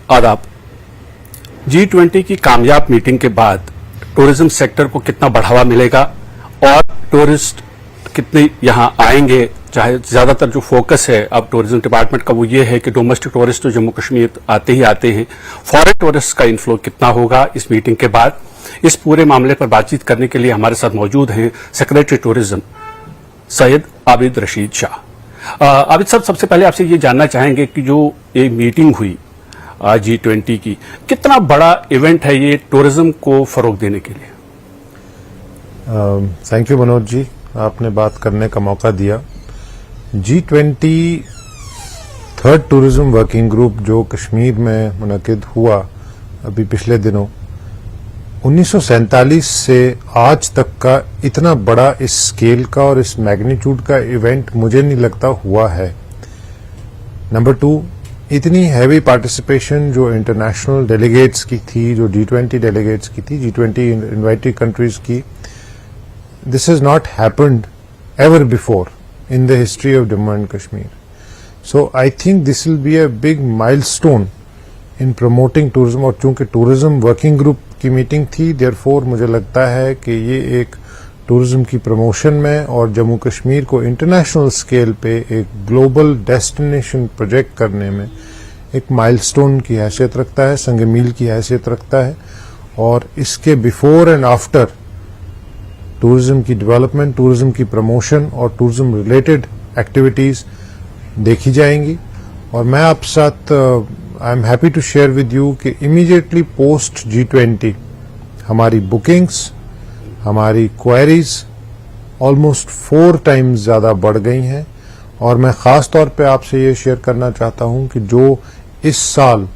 आदाब। G20 की कामयाब मीटिंग के बाद टूरिज्म सेक्टर को कितना बढ़ावा मिलेगा और टूरिस्ट कितने यहां आएंगे, चाहे ज्यादातर जो फोकस है अब टूरिज्म डिपार्टमेंट का वो ये है कि डोमेस्टिक टूरिस्ट तो जम्मू कश्मीर आते ही आते हैं, फॉरेन टूरिस्ट का इनफ्लो कितना होगा इस मीटिंग के बाद, इस पूरे मामले पर बातचीत करने के लिए हमारे साथ मौजूद हैं सेक्रेटरी टूरिज्म सैयद आबिद रशीद शाह। आबिद साहब, सबसे पहले आपसे ये जानना चाहेंगे कि जो ये मीटिंग हुई G20 की, कितना बड़ा इवेंट है ये टूरिज्म को फरोग देने के लिए? थैंक यू मनोज जी, आपने बात करने का मौका दिया। G20 third tourism working group जो कश्मीर में मुनक़िद हुआ अभी पिछले दिनों, 1947 से आज तक का इतना बड़ा इस स्केल का और इस मैग्नीट्यूड का इवेंट मुझे नहीं लगता हुआ है। नंबर 2, इतनी हैवी पार्टिसिपेशन जो इंटरनेशनल डेलीगेट्स की थी, जो G20 डेलीगेट्स की थी, G20 इनवाइटेड कंट्रीज की, this has not happened ever before in the history of Jammu and Kashmir. So I think this will be a big milestone in promoting tourism, और चूंकि tourism working group की meeting थी, therefore मुझे लगता है कि ये एक टूरिज्म की प्रमोशन में और जम्मू कश्मीर को इंटरनेशनल स्केल पे एक ग्लोबल डेस्टिनेशन प्रोजेक्ट करने में एक माइलस्टोन की हैसियत रखता है, संग मील की हैसियत रखता है। और इसके बिफोर एंड आफ्टर टूरिज्म की डेवलपमेंट, टूरिज्म की प्रमोशन और टूरिज्म रिलेटेड एक्टिविटीज देखी जाएंगी। और मैं आप साथ I am happy to share with you कि इमीडिएटली पोस्ट G20 हमारी बुकिंग्स, हमारी क्वेरीज ऑलमोस्ट 4 टाइम्स ज्यादा बढ़ गई हैं। और मैं खास तौर पे आपसे ये शेयर करना चाहता हूं कि जो इस साल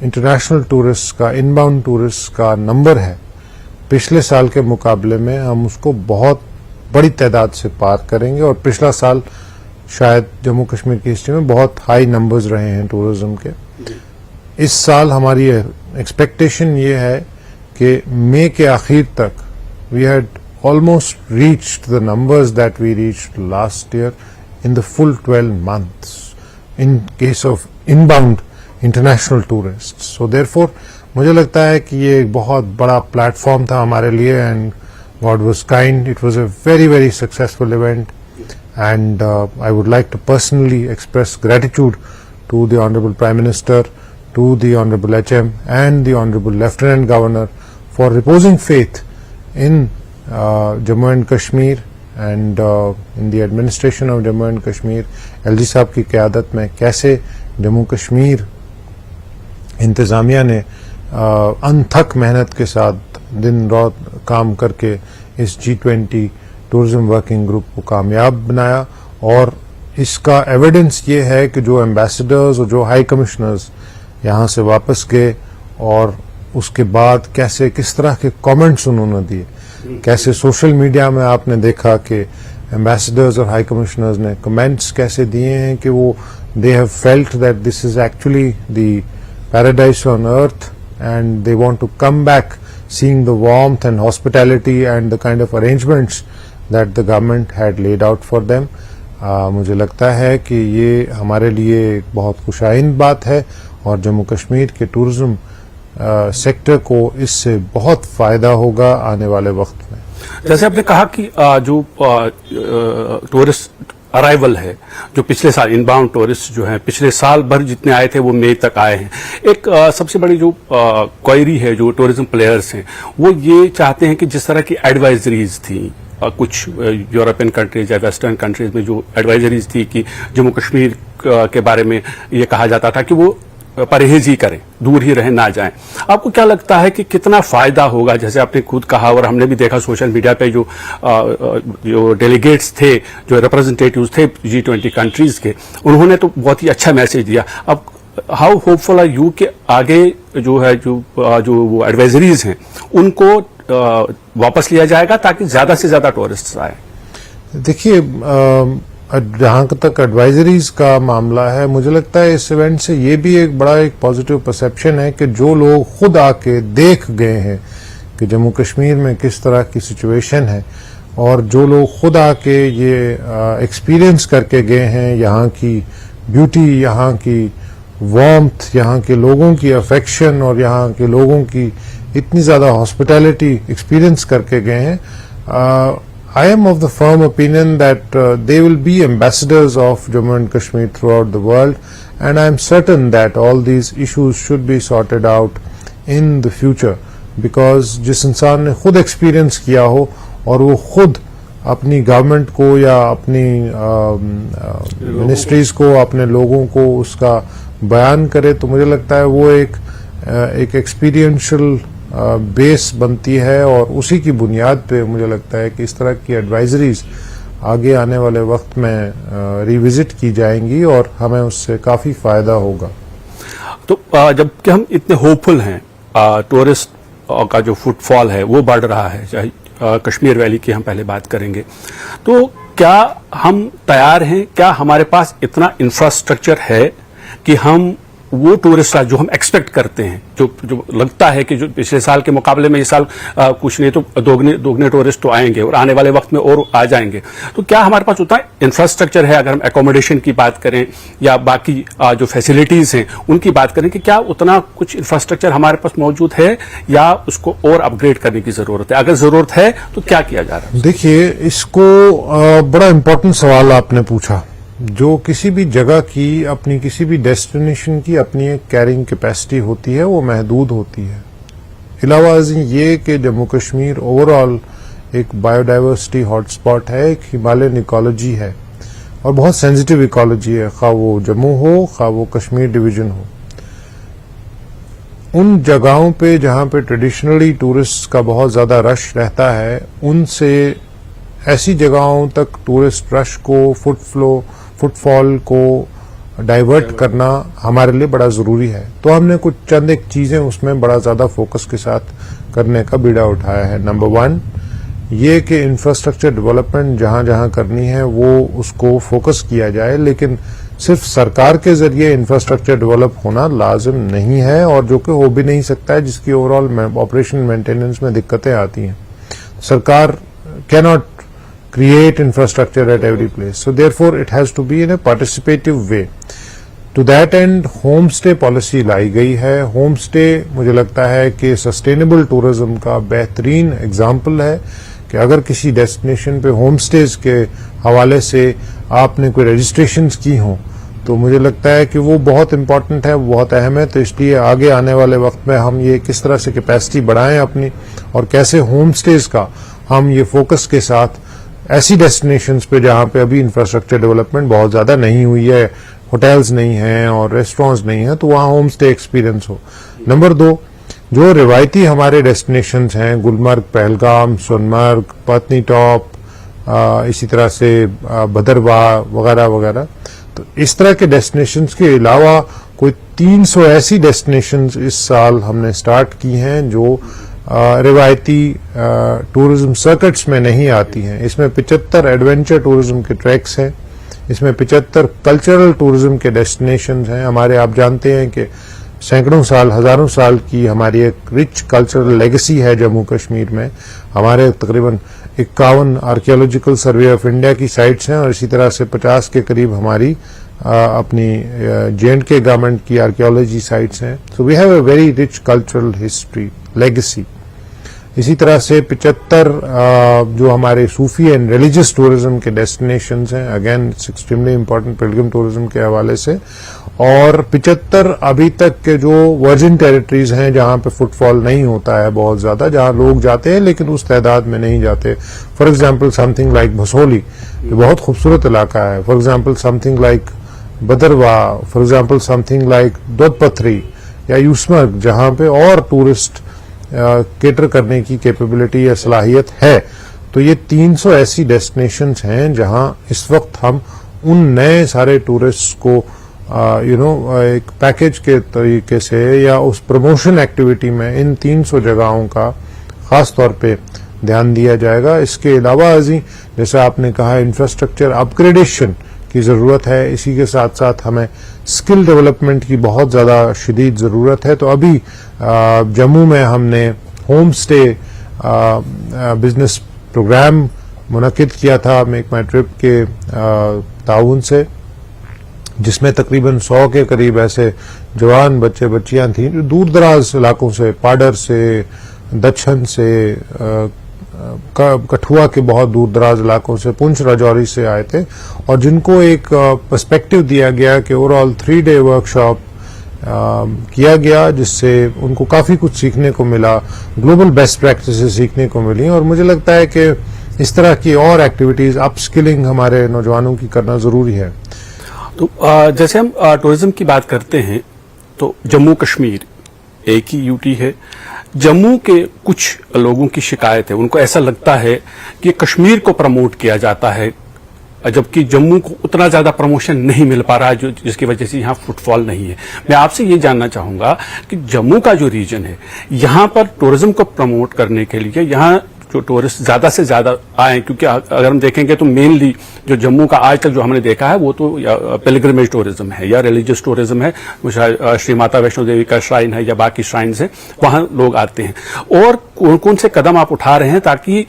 इंटरनेशनल टूरिस्ट का, इनबाउंड टूरिस्ट का नंबर है, पिछले साल के मुकाबले में हम उसको बहुत बड़ी तादाद से पार करेंगे। और पिछला साल शायद जम्मू कश्मीर की हिस्ट्री में बहुत हाई नंबर्स रहे हैं टूरिज्म के। इस साल हमारी एक्सपेक्टेशन ये है कि मई के आखिर तक we had almost reached the numbers that we reached last year in the full 12 months in case of inbound international tourist. So therefore मुझे लगता है कि ये एक बहुत बड़ा प्लेटफॉर्म था हमारे लिए, and God was kind, it was a very very successful event, and I would like to personally express gratitude to the honourable prime minister, to the honourable HM and the honourable lieutenant governor for reposing faith in Jammu and Kashmir and in the administration of Jammu and Kashmir. LG साहब की क़यादत में कैसे जम्मू कश्मीर इंतजामिया ने अनथक मेहनत के साथ दिन रात काम करके इस G20 टूरिज्म वर्किंग ग्रुप को कामयाब बनाया। और इसका एविडेंस ये है कि जो एम्बेसडर्स और जो हाई कमिश्नर्स यहाँ से वापस गए और उसके बाद कैसे किस तरह के कमेंट्स उन्होंने दिए, कैसे सोशल मीडिया में आपने देखा कि एम्बेसडर्स और हाई कमिश्नर्स ने कमेंट्स कैसे दिए हैं कि वो they have felt that this is actually the paradise on earth and they want to come back seeing the warmth and hospitality and the kind of arrangements that the government had laid out for them. मुझे लगता है कि ये हमारे लिए एक बहुत खुशाइंद बात है और जम्मू कश्मीर के टूरिज्म सेक्टर को इससे बहुत फायदा होगा आने वाले वक्त में। जैसे आपने कहा कि जो टूरिस्ट अराइवल है, जो पिछले साल इनबाउंड टूरिस्ट जो हैं, पिछले साल भर जितने आए थे वो मई तक आए हैं। एक सबसे बड़ी जो क्वेरी है जो टूरिज्म प्लेयर्स हैं, वो ये चाहते हैं कि जिस तरह की एडवाइजरीज थी कुछ यूरोपियन कंट्रीज या वेस्टर्न कंट्रीज में जो एडवाइजरीज थी कि जम्मू कश्मीर के बारे में ये कहा जाता था कि वो परहेज ही करें, दूर ही रहें, ना जाएं। आपको क्या लगता है कि कितना फायदा होगा? जैसे आपने खुद कहा और हमने भी देखा सोशल मीडिया पे जो डेलीगेट्स थे, जो रिप्रेजेंटेटिव्स थे G20 कंट्रीज के, उन्होंने तो बहुत ही अच्छा मैसेज दिया। अब हाउ होपफुल आर यू कि आगे जो है जो वो एडवाइजरीज हैं उनको वापस लिया जाएगा ताकि ज्यादा से ज्यादा टूरिस्ट आए? देखिए, जहां तक एडवाइजरीज का मामला है, मुझे लगता है इस इवेंट से ये भी एक बड़ा एक पॉजिटिव परसेप्शन है कि जो लोग खुद आके देख गए हैं कि जम्मू कश्मीर में किस तरह की सिचुएशन है, और जो लोग खुद आके ये एक्सपीरियंस करके गए हैं यहाँ की ब्यूटी, यहाँ की वार्मथ, यहाँ के लोगों की अफेक्शन और यहाँ के लोगों की इतनी ज्यादा हॉस्पिटैलिटी एक्सपीरियंस करके गए हैं. I am of the firm opinion that they will be ambassadors of Jammu and Kashmir throughout the world, and I am certain that all these issues should be sorted out in the future, because जिस इंसान ने खुद experience किया हो और वो खुद अपनी गवर्नमेंट को या अपनी मिनिस्ट्रीज को, अपने लोगों को उसका बयान करे, तो मुझे लगता है वो एक एक्सपीरियंशियल बेस बनती है और उसी की बुनियाद पे मुझे लगता है कि इस तरह की एडवाइजरीज आगे आने वाले वक्त में रिविजिट की जाएंगी और हमें उससे काफी फायदा होगा. तो जबकि हम इतने होपफुल हैं, टूरिस्ट का जो फुटफॉल है वो बढ़ रहा है, चाहे कश्मीर वैली की हम पहले बात करेंगे, तो क्या हम तैयार हैं, क्या हमारे पास इतना इंफ्रास्ट्रक्चर है कि हम वो टूरिस्ट जो हम एक्सपेक्ट करते हैं, जो लगता है कि जो पिछले साल के मुकाबले में इस साल कुछ नहीं तो दोगुने टूरिस्ट तो आएंगे और आने वाले वक्त में और आ जाएंगे, तो क्या हमारे पास उतना इंफ्रास्ट्रक्चर है? अगर हम एकोमोडेशन की बात करें या बाकी जो फैसिलिटीज हैं उनकी बात करें, कि क्या उतना कुछ इंफ्रास्ट्रक्चर हमारे पास मौजूद है या उसको और अपग्रेड करने की जरूरत है? अगर जरूरत है तो क्या किया जा रहा है? देखिए, इसको बड़ा इंपॉर्टेंट सवाल आपने पूछा. जो किसी भी जगह की, अपनी किसी भी डेस्टिनेशन की अपनी एक कैरिंग कैपेसिटी होती है, वो महदूद होती है. इलावा ये कि जम्मू कश्मीर ओवरऑल एक बायोडाइवर्सिटी हॉटस्पॉट है, एक हिमालयन इकोलॉजी है और बहुत सेंसिटिव इकोलॉजी है, खा वो जम्मू हो, खा वो कश्मीर डिवीजन हो. उन जगहों पे जहां पे ट्रेडिशनली टूरिस्ट का बहुत ज्यादा रश रहता है, उनसे ऐसी जगहों तक टूरिस्ट रश को, फुटफॉल को डाइवर्ट करना हमारे लिए बड़ा जरूरी है. तो हमने कुछ चंद एक चीजें उसमें बड़ा ज्यादा फोकस के साथ करने का बीड़ा उठाया है. नंबर 1 ये कि इंफ्रास्ट्रक्चर डेवलपमेंट जहां जहां करनी है वो उसको फोकस किया जाए, लेकिन सिर्फ सरकार के जरिए इंफ्रास्ट्रक्चर डेवलप होना लाजिम नहीं है और जो कि हो भी नहीं सकता है, जिसकी ओवरऑल ऑपरेशन मेंटेनेंस में दिक्कतें आती हैं. सरकार cannot create infrastructure at every place. So therefore it has to be in a participative way. To that end homestay policy लाई गई है. homestay मुझे लगता है कि sustainable tourism का बेहतरीन एग्जाम्पल है कि अगर किसी डेस्टिनेशन पे होमस्टेज के हवाले से आपने कोई रजिस्ट्रेशंस की हों, तो मुझे लगता है कि वो बहुत इंपॉर्टेंट है, बहुत अहम है. तो इसलिए आगे आने वाले वक्त में हम ये किस तरह से कैपेसिटी बढ़ाएं अपनी, और कैसे होमस्टेज का हम ये फोकस के साथ ऐसी डेस्टिनेशंस पे जहां पे अभी इंफ्रास्ट्रक्चर डेवलपमेंट बहुत ज्यादा नहीं हुई है, होटल्स नहीं हैं और रेस्टोरेंट्स नहीं हैं, तो वहां होम स्टे एक्सपीरियंस हो. नंबर 2, जो रिवायती हमारे डेस्टिनेशंस हैं, गुलमर्ग, पहलगाम, सोनमर्ग, पत्नी टॉप, इसी तरह से भदरवाह वगैरह वगैरह, तो इस तरह के डेस्टिनेशंस के अलावा कोई 300 ऐसी डेस्टिनेशंस इस साल हमने स्टार्ट की हैं जो रिवायती टूरिज्म सर्किट्स में नहीं आती हैं. इसमें 75 एडवेंचर टूरिज्म के ट्रैक्स हैं, इसमें 75 कल्चरल टूरिज्म के डेस्टिनेशंस हैं. हमारे, आप जानते हैं कि सैकड़ों साल, हजारों साल की हमारी एक रिच कल्चरल लेगेसी है जम्मू कश्मीर में. हमारे तकरीबन 51 आर्कियोलॉजिकल सर्वे ऑफ इंडिया की साइट्स हैं और इसी तरह से 50 के करीब हमारी अपनी J&K गवर्नमेंट की आर्कियोलॉजी साइट्स हैं. So we have a very rich cultural history legacy. इसी तरह से 75 जो हमारे सूफी एंड रिलीजियस टूरिज्म के डेस्टिनेशंस हैं, again it's extremely important pilgrim tourism के हवाले से. और 75 अभी तक के जो वर्जिन टेरिटरीज हैं जहां पे फुटफॉल नहीं होता है बहुत ज्यादा, जहां लोग जाते हैं लेकिन उस तादाद में नहीं जाते. For example something like Bhasoli, ये बहुत खूबसूरत इलाका है. For example something like Bhaderwah, for example something like Doodhpathri या यूसमर्ग, जहां पे और टूरिस्ट केटर करने की कैपेबिलिटी या सलाहियत है. तो ये 300 ऐसी डेस्टिनेशंस हैं जहां इस वक्त हम उन नए सारे टूरिस्ट को एक पैकेज के तरीके से या उस प्रमोशन एक्टिविटी में इन 300 जगहों का खास तौर पे ध्यान दिया जाएगा. इसके अलावा जैसे आपने कहा, इंफ्रास्ट्रक्चर अपग्रेडेशन की जरूरत है. इसी के साथ साथ हमें स्किल डेवलपमेंट की बहुत ज्यादा शदीद जरूरत है. तो अभी जम्मू में हमने होम स्टे बिजनेस प्रोग्राम मुनक्किद किया था मेक माई ट्रिप के ताउन से. जिसमें तकरीबन 100 के करीब ऐसे जवान बच्चे बच्चियां थीं जो दूर दराज इलाकों से, पाडर से, दच्छन से, कठुआ के बहुत दूर दराज इलाकों से, पुंछ राजौरी से आए थे, और जिनको एक पर्सपेक्टिव दिया गया कि ओवरऑल 3-day वर्कशॉप किया गया, जिससे उनको काफी कुछ सीखने को मिला, ग्लोबल बेस्ट प्रैक्टिसेस सीखने को मिली। और मुझे लगता है कि इस तरह की और एक्टिविटीज, अपस्किलिंग हमारे नौजवानों की करना जरूरी है। तो जैसे हम टूरिज्म की बात करते हैं तो जम्मू कश्मीर एक ही यूटी है। जम्मू के कुछ लोगों की शिकायत है, उनको ऐसा लगता है कि कश्मीर को प्रमोट किया जाता है, जबकि जम्मू को उतना ज्यादा प्रमोशन नहीं मिल पा रहा है, जिसकी वजह से यहाँ फुटफॉल नहीं है। मैं आपसे ये जानना चाहूंगा कि जम्मू का जो रीजन है, यहाँ पर टूरिज्म को प्रमोट करने के लिए यहाँ जो टूरिस्ट ज्यादा से ज्यादा आए, क्योंकि अगर हम देखेंगे तो मेनली जो जम्मू का आज तक जो हमने देखा है वो तो पिलग्रिमेज टूरिज्म है या रिलीजियस टूरिज्म है, श्री माता वैष्णो देवी का श्राइन है या बाकी श्राइन्स है, वहां लोग आते हैं। और कौन कौन से कदम आप उठा रहे हैं ताकि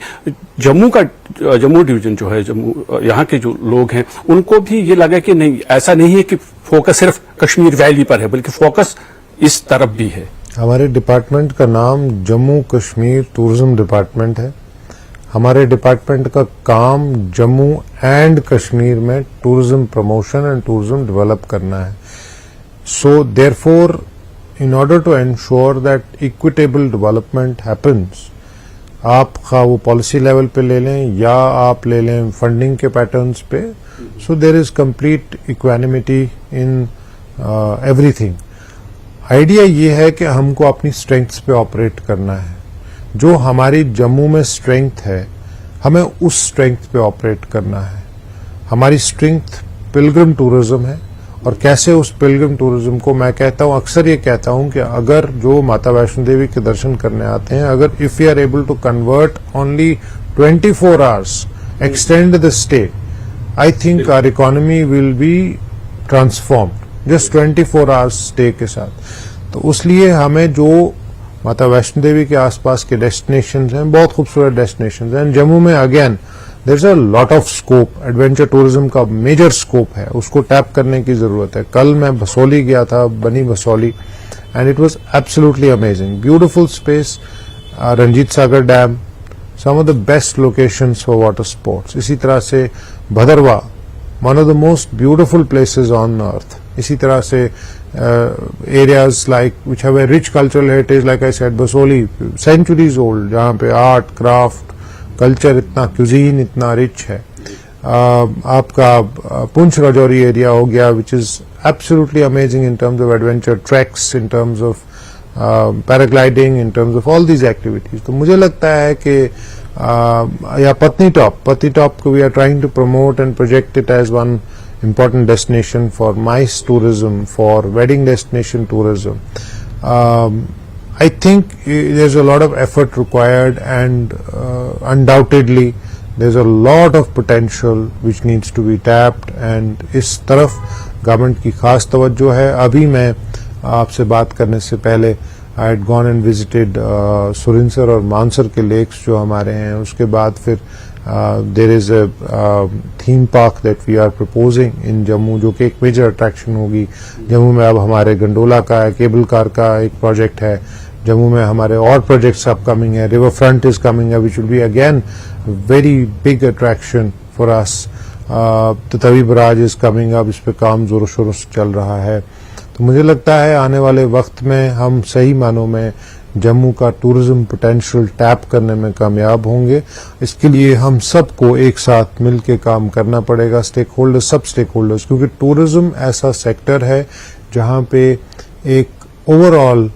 जम्मू डिवीजन जो है, जम्मू यहाँ के जो लोग हैं उनको भी ये लगे कि नहीं, ऐसा नहीं है कि फोकस सिर्फ कश्मीर वैली पर है, बल्कि फोकस इस तरफ भी है। हमारे डिपार्टमेंट का नाम जम्मू कश्मीर टूरिज्म डिपार्टमेंट है। हमारे डिपार्टमेंट का काम जम्मू एंड कश्मीर में tourism promotion and tourism develop करना है। So therefore in order to ensure that equitable development happens, आप वो पॉलिसी लेवल पे ले लें या आप ले लें फंडिंग के पैटर्न्स पे, so there is complete equanimity in everything. Idea ये है कि हमको अपनी स्ट्रेंथ्स पे ऑपरेट करना है। जो हमारी जम्मू में स्ट्रेंथ है, हमें उस स्ट्रेंथ पे ऑपरेट करना है। हमारी स्ट्रेंथ पिलग्रिम टूरिज्म है, और कैसे उस पिलग्रिम टूरिज्म को, मैं कहता हूं, अक्सर ये कहता हूं कि अगर जो माता वैष्णो देवी के दर्शन करने आते हैं, अगर if we are able to convert only 24 hours, extend the stay, I think our economy will be transformed just 24 hours stay के साथ। तो उसलिए हमें जो माता वैष्णो देवी के आसपास के डेस्टिनेशंस हैं, बहुत खूबसूरत डेस्टिनेशंस हैं। जम्मू में again there is a lot of scope, adventure tourism का मेजर स्कोप है, उसको टैप करने की जरूरत है। कल मैं बसोली गया था, Bani Basohli, and it was absolutely amazing, beautiful space, Ranjit Sagar dam, some of the best locations for water sports. इसी तरह से Bhaderwah, one of the most beautiful places on earth. इसी तरह से areas like which have a rich cultural heritage, like I said, Basohli centuries old, जहां पे art, craft, culture इतना, cuisine इतना रिच है। आपका पुंछ राजौरी एरिया हो गया, which is absolutely amazing in terms of adventure tracks, in terms of paragliding, in terms of all these activities. तो मुझे लगता है कि या पत्नी टॉप को we are trying to promote and project it as one important destination for MICE tourism, for wedding destination tourism. I think there's a lot of effort required, and undoubtedly there's a lot of potential which needs to be tapped, and इस तरफ government की खास तवज्जो है। अभी मैं आपसे बात करने से पहले I had gone and visited Surinsar और मानसर के लेक्स जो हमारे हैं। उसके बाद फिर there is a theme park that we are proposing in Jammu, जो कि एक मेजर अट्रैक्शन होगी। जम्मू में अब हमारे गंडोला का है, केबल कार का एक प्रोजेक्ट है। जम्मू में हमारे और प्रोजेक्ट्स अपकमिंग है, रिवर फ्रंट इज कमिंग है, which will be again very big attraction for us. तो तवी बराज इज कमिंग, अब इस पे काम जोरों शोरों से चल रहा है। तो मुझे लगता है आने वाले वक्त में हम सही मानों में जम्मू का टूरिज्म पोटेंशियल टैप करने में कामयाब होंगे। इसके लिए हम सबको एक साथ मिलकर काम करना पड़ेगा, स्टेक होल्डर्स, सब स्टेक होल्डर्स, क्योंकि टूरिज्म ऐसा सेक्टर है जहां पे एक ओवरऑल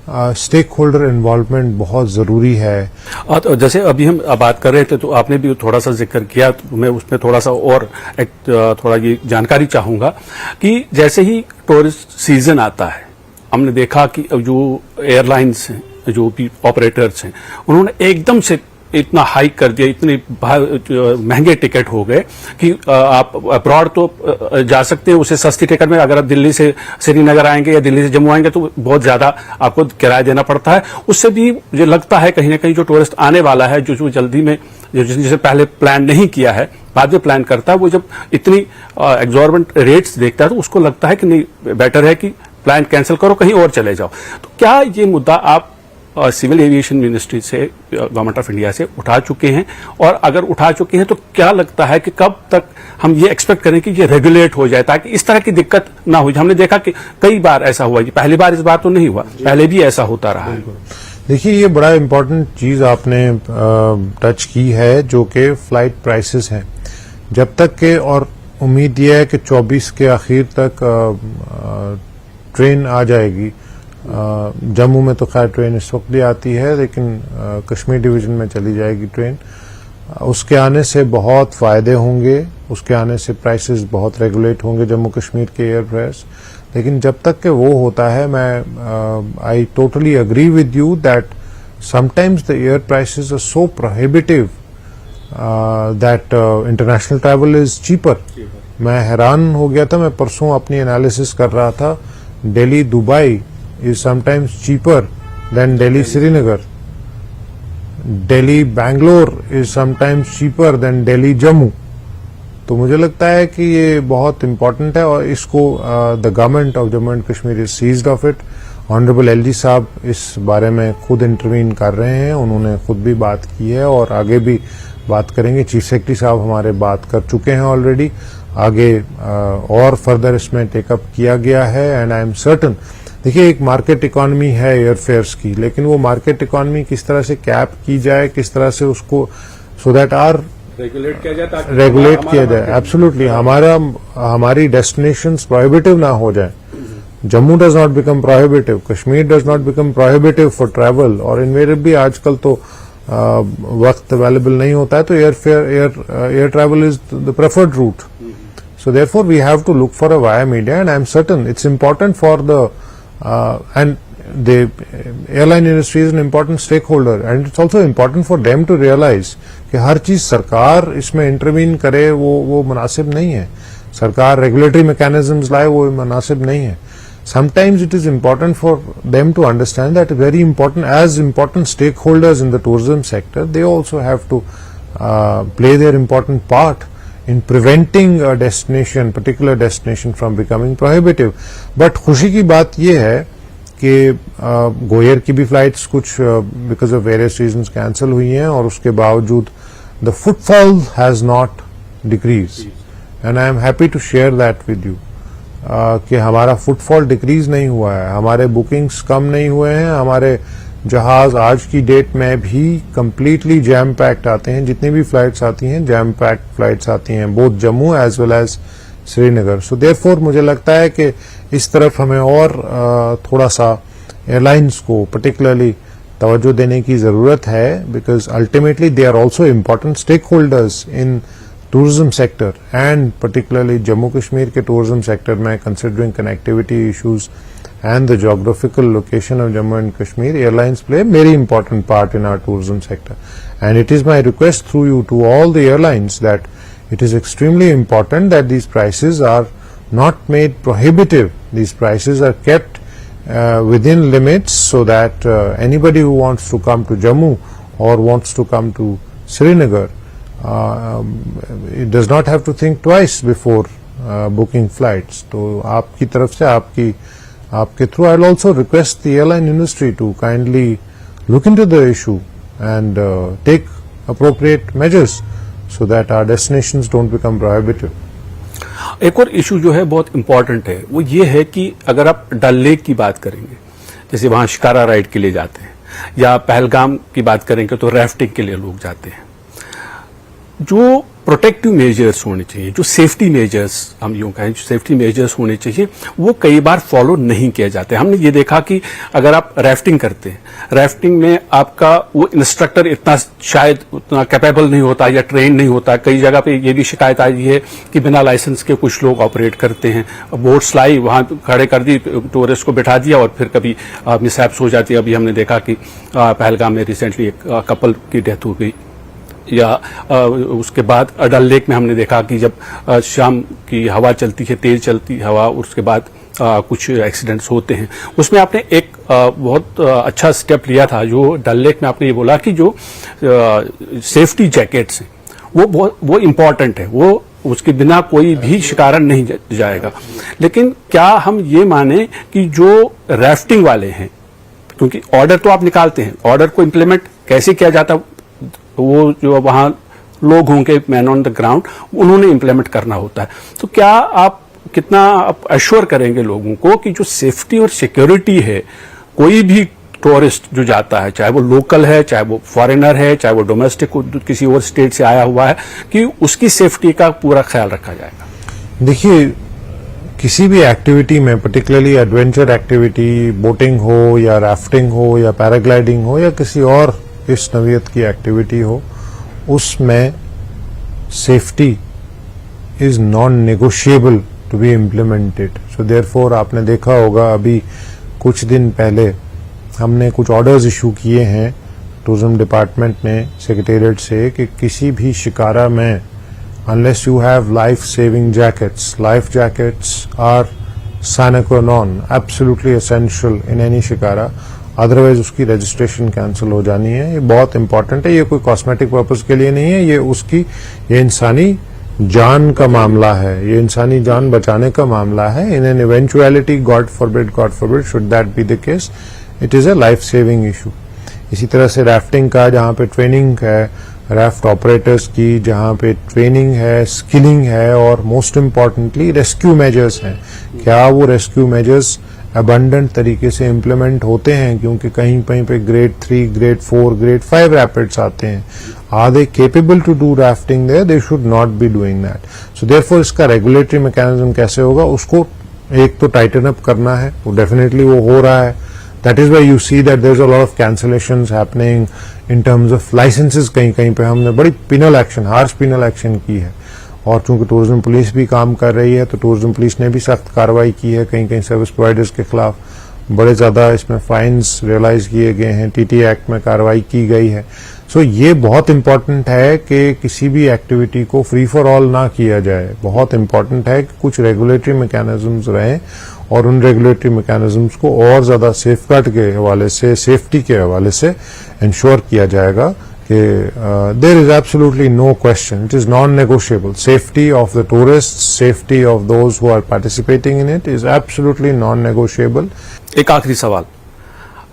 स्टेक होल्डर इन्वॉल्वमेंट बहुत जरूरी है। और जैसे अभी हम बात कर रहे थे तो आपने भी थोड़ा सा जिक्र किया, तो मैं उसमें थोड़ा सा और थोड़ा ये जानकारी चाहूंगा कि जैसे ही टूरिस्ट सीजन आता है, हमने देखा कि जो एयरलाइंस हैं, जो भी ऑपरेटर्स हैं, उन्होंने एकदम से इतना हाइक कर दिया, इतने महंगे टिकट हो गए कि आप अब्रॉड तो जा सकते हैं उसे सस्ती टिकट में। अगर आप दिल्ली से श्रीनगर आएंगे या दिल्ली से जम्मू आएंगे तो बहुत ज्यादा आपको किराया देना पड़ता है। उससे भी मुझे लगता है कहीं ना कहीं जो टूरिस्ट आने वाला है, जो जल्दी में जिसे पहले प्लान नहीं किया है, बाद में प्लान करता है, वो जब इतनी एग्जॉर्बेंट रेट्स देखता है तो उसको लगता है कि नहीं, बेटर है कि प्लान कैंसिल करो, कहीं और चले जाओ। तो क्या ये मुद्दा आप सिविल एविएशन मिनिस्ट्री से, गवर्नमेंट ऑफ इंडिया से उठा चुके हैं? और अगर उठा चुके हैं तो क्या लगता है कि कब तक हम ये एक्सपेक्ट करें कि ये रेगुलेट हो जाए, ताकि इस तरह की दिक्कत ना हो? हमने देखा कि कई बार ऐसा हुआ, ये पहली बार इस बार तो नहीं हुआ, पहले भी ऐसा होता रहा है। देखिए, ये बड़ा इम्पोर्टेंट चीज आपने टच की है, जो कि फ्लाइट प्राइसेस हैं। जब तक के, और उम्मीद ये है कि 24 के आखिर तक ट्रेन आ जाएगी। जम्मू में तो खैर ट्रेन इस वक्त भी आती है, लेकिन कश्मीर डिवीजन में चली जाएगी ट्रेन। उसके आने से बहुत फायदे होंगे, उसके आने से प्राइसेस बहुत रेगुलेट होंगे जम्मू कश्मीर के एयरफेयर्स। लेकिन जब तक के वो होता है, मैं I totally agree with you that sometimes the air prices are so prohibitive that international travel is cheaper. मैं हैरान हो गया था, मैं परसों अपनी एनालिसिस कर रहा था, Delhi Dubai is sometimes cheaper than Delhi Srinagar. Delhi Bangalore is sometimes cheaper than Delhi Jammu. तो मुझे लगता है कि ये बहुत इम्पोर्टेंट है, और इसको the government of Jammu and Kashmir is seized of it. Honourable LG साहब इस बारे में खुद इंटरवीन कर रहे हैं, उन्होंने खुद भी बात की है और आगे भी बात करेंगे। चीफ सेक्रेटरी साहब हमारे बात कर चुके हैं ऑलरेडी, आगे और फर्दर इसमें टेकअप किया गया है। एंड आई एम सर्टन, देखिए, एक मार्केट इकोनॉमी है एयरफेयर्स की, लेकिन वो मार्केट इकोनॉमी किस तरह से कैप की जाए, किस तरह से उसको सो दैट आर रेगुलेट किया जाए। एब्सोल्युटली, हमारी डेस्टिनेशंस प्रोहिबिटिव ना हो जाए। Jammu does not become prohibitive, Kashmir does not become prohibitive for travel. और इनवेरिएबली आजकल तो वक्त अवेलेबल नहीं होता है, तो air travel is the preferred route. So therefore we have to look for a via media, and I am certain it's important for the and the airline industry is an important stakeholder, and it's also important for them to realize कि हर चीज सरकार इसमें intervene करे वो मुनासिब नहीं है। सरकार रेगुलेटरी मैकेनिज्म्स लाए, वो मुनासिब नहीं है। Sometimes it is important for them to understand that very important, as important stakeholders in the tourism sector, they also have to play their important part in preventing a destination, particular destination from becoming prohibitive. But खुशी की बात यह है कि गोयर की भी flights कुछ because of various reasons cancel हुई हैं, और उसके बावजूद the footfall has not decreased, and I am happy to share that with you कि हमारा फुटफॉल डिक्रीज नहीं हुआ है, हमारे बुकिंग्स कम नहीं हुए हैं, हमारे जहाज आज की डेट में भी कंप्लीटली जैम पैक्ड आते हैं। जितनी भी फ्लाइट्स आती हैं, जैम पैक्ड फ्लाइट्स आती हैं, both Jammu as well as Srinagar. So therefore मुझे लगता है कि इस तरफ हमें और थोड़ा सा एयरलाइंस को पर्टिकुलरली तवज्जो देने की जरूरत है, because ultimately they are also important stakeholders in tourism sector, and particularly Jammu Kashmir के tourism sector में, considering connectivity issues and the geographical location of Jammu and Kashmir, airlines play a very important part in our tourism sector. And it is my request through you to all the airlines that it is extremely important that these prices are not made prohibitive. These prices are kept within limits, so that anybody who wants to come to Jammu or wants to come to Srinagar, it does not have to think twice before booking flights. तो आपकी तरफ से, आपके through, I'll also request the airline industry to kindly look into the issue and take appropriate measures so that our destinations don't become prohibitive. एक और issue जो है बहुत इंपॉर्टेंट है, वो ये है कि अगर आप डल लेक की बात करेंगे, जैसे वहां शिकारा राइड के लिए जाते हैं, या पहलगाम की बात करेंगे तो राफ्टिंग के लिए लोग जाते हैं, जो प्रोटेक्टिव मेजर्स होने चाहिए, जो सेफ्टी मेजर्स हम यूं कहें, जो सेफ्टी मेजर्स होने चाहिए, वो कई बार फॉलो नहीं किए जाते। हमने ये देखा कि अगर आप राफ्टिंग करते हैं, राफ्टिंग में आपका वो इंस्ट्रक्टर इतना शायद उतना कैपेबल नहीं होता या ट्रेन नहीं होता। कई जगह पे ये भी शिकायत आई है कि बिना लाइसेंस के कुछ लोग ऑपरेट करते हैं, बोट्स लाई वहां खड़े कर दी, टूरिस्ट को बिठा दिया और फिर कभी मिसहैप्स हो जाती है। अभी हमने देखा कि पहलगाम में रिसेंटली एक कपल की डेथ हो गई, या उसके बाद डल लेक में हमने देखा कि जब शाम की हवा चलती है, तेज चलती हवा, उसके बाद कुछ एक्सीडेंट्स होते हैं। उसमें आपने एक बहुत अच्छा स्टेप लिया था, जो डल लेक में आपने ये बोला कि जो सेफ्टी जैकेट्स हैं वो इम्पोर्टेंट है, वो उसके बिना कोई भी शिकारा नहीं जाएगा। लेकिन क्या हम ये माने कि जो राफ्टिंग वाले हैं, क्योंकि ऑर्डर तो आप निकालते हैं, ऑर्डर को इम्प्लीमेंट कैसे किया जाता, वो जो वहां लोग होंगे मैन ऑन द ग्राउंड, उन्होंने इम्प्लीमेंट करना होता है। तो क्या आप कितना आप अश्योर करेंगे लोगों को कि जो सेफ्टी और सिक्योरिटी है, कोई भी टूरिस्ट जो जाता है, चाहे वो लोकल है, चाहे वो फॉरेनर है, चाहे वो डोमेस्टिक किसी और स्टेट से आया हुआ है, कि उसकी सेफ्टी का पूरा ख्याल रखा जाएगा? देखिए, किसी भी एक्टिविटी में, पर्टिकुलरली एडवेंचर एक्टिविटी, बोटिंग हो या राफ्टिंग हो या पैराग्लाइडिंग हो या किसी और इस नवीयत की एक्टिविटी हो, उसमें safety is non negotiable to be implemented. So therefore आपने देखा होगा, अभी कुछ दिन पहले हमने कुछ ऑर्डर्स इशू किए हैं टूरिज्म डिपार्टमेंट ने सेक्रेटेरिएट से कि किसी भी शिकारा में unless you have life-saving jackets, life jackets are sine qua non, absolutely essential in any shikara, otherwise उसकी रजिस्ट्रेशन कैंसिल हो जानी है। ये बहुत इंपॉर्टेंट है, ये कोई कॉस्मेटिक पर्पज के लिए नहीं है, ये इंसानी जान का मामला है, ये इंसानी जान बचाने का मामला है। In an eventuality, God forbid should that be the case, it is a life saving issue. इसी तरह से राफ्टिंग का, जहां पे ट्रेनिंग है राफ्ट ऑपरेटर्स की, जहां पे ट्रेनिंग है, स्किलिंग है, और मोस्ट इम्पॉर्टेंटली रेस्क्यू मेजर्स हैं, क्या वो रेस्क्यू मेजर्स अबंडेंट तरीके से इम्प्लीमेंट होते हैं? क्योंकि कहीं कहीं पे ग्रेड 3, ग्रेड 4, ग्रेड 5 रैपिड्स आते हैं। Are they capable to do rafting there? They should not be doing that. So therefore इसका रेगुलेटरी मैकेनिज्म कैसे होगा, उसको एक तो टाइटन अप करना है, वो डेफिनेटली वो हो रहा है। That is why you see that there's a lot of cancellations happening in terms of licenses। कहीं कहीं पे हमने बड़ी penal action, harsh penal action की है, और चूंकि टूरिज्म पुलिस भी काम कर रही है तो टूरिज्म पुलिस ने भी सख्त कार्रवाई की है। कहीं कहीं सर्विस प्रोवाइडर्स के खिलाफ बड़े ज्यादा इसमें फाइन्स रियलाइज किए गए हैं, टीटी एक्ट में कार्रवाई की गई है। सो ये बहुत इंपॉर्टेंट है कि किसी भी एक्टिविटी को फ्री फॉर ऑल ना किया जाए। बहुत इंपॉर्टेंट है कि कुछ रेगुलेटरी मैकेनिज्म्स रहें, और उन रेगुलेटरी मैकेनिज्म्स को और ज्यादा सेफगार्ड के हवाले से, सेफ्टी के हवाले से इंश्योर किया जाएगा कि there is absolutely no question, it is non negotiable. Safety of the tourist, safety of those who are participating in it is absolutely non negotiable. एक आखिरी सवाल,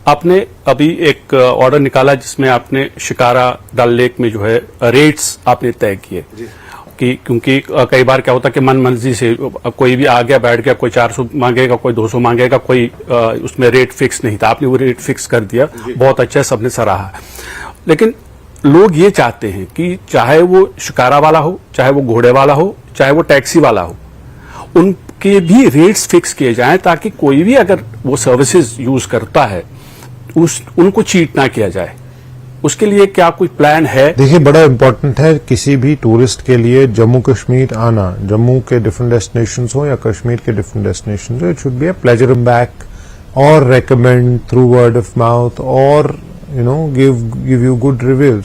आपने अभी एक ऑर्डर निकाला जिसमें आपने शिकारा डल लेक में जो है रेट्स आपने तय किए, कि क्योंकि कई बार क्या होता है कि मन मर्जी से कोई भी आ गया, बैठ गया, कोई 400 मांगेगा, कोई 200 मांगेगा, कोई उसमें रेट फिक्स नहीं था। आपने वो रेट फिक्स कर दिया, बहुत अच्छा, सबने सराहा। लेकिन लोग ये चाहते हैं कि चाहे वो शिकारा वाला हो, चाहे वो घोड़े वाला हो, चाहे वो टैक्सी वाला हो, उनके भी रेट्स फिक्स किए जाएं, ताकि कोई भी अगर वो सर्विसेज यूज करता है उनको चीट ना किया जाए। उसके लिए क्या कोई प्लान है? देखिए, बड़ा इंपॉर्टेंट है किसी भी टूरिस्ट के लिए जम्मू कश्मीर आना, जम्मू के डिफरेंट डेस्टिनेशंस हो या कश्मीर के डिफरेंट डेस्टिनेशंस हो, it should be a pleasure back और recommend through word of mouth और गिव यू गुड रिव्यूज।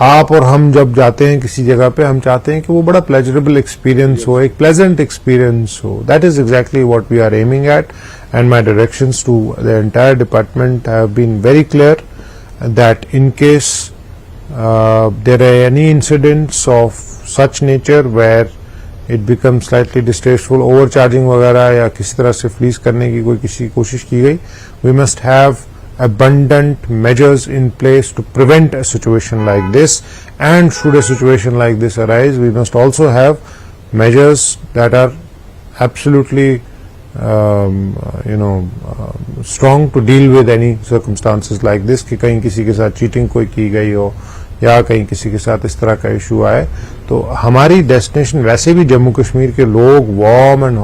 आप और हम जब जाते हैं किसी जगह पे, हम चाहते हैं कि वो बड़ा प्लेजरेबल एक्सपीरियंस हो, एक प्लेजेंट एक्सपीरियंस हो। That is exactly what we are aiming at, and my directions to the entire department have been very clear that in case there are any incidents of such nature where it becomes slightly distasteful, overcharging वगैरह या किसी तरह से fleece करने की किसी कोशिश की गई, we must have abundant measures in place to prevent a situation like this, and should a situation like this arise, we must also have measures that are absolutely strong to deal with any circumstances like this, कि कहीं किसी के साथ cheating कोई की गई हो या कहीं किसी के साथ इस तरह का इशू आए। तो हमारी डेस्टिनेशन, वैसे भी जम्मू कश्मीर के लोग वार्म एंड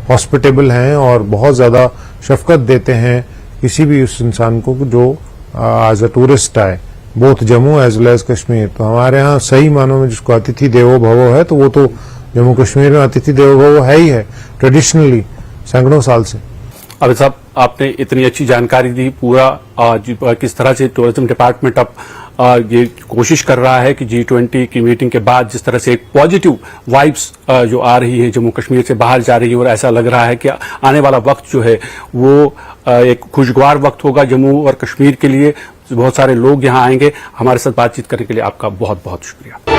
हॉस्पिटेबल हैं और बहुत ज्यादा शफकत देते हैं किसी भी उस इंसान को जो एज अ टूरिस्ट आए, both Jammu as well as Kashmir. तो हमारे यहाँ सही मानों में जिसको अतिथि देवो भवो है, तो वो तो जम्मू कश्मीर में अतिथि देवो भव है ही है, ट्रेडिशनली सैकड़ों साल से। अब साहब, आपने इतनी अच्छी जानकारी दी, पूरा किस तरह से टूरिज्म डिपार्टमेंट अब ये कोशिश कर रहा है कि G20 की मीटिंग के बाद जिस तरह से एक पॉजिटिव वाइब्स जो आ रही है जम्मू कश्मीर से बाहर जा रही है, और ऐसा लग रहा है कि आने वाला वक्त जो है वो एक खुशगवार वक्त होगा जम्मू और कश्मीर के लिए। बहुत सारे लोग यहाँ आएंगे। हमारे साथ बातचीत करने के लिए आपका बहुत बहुत शुक्रिया।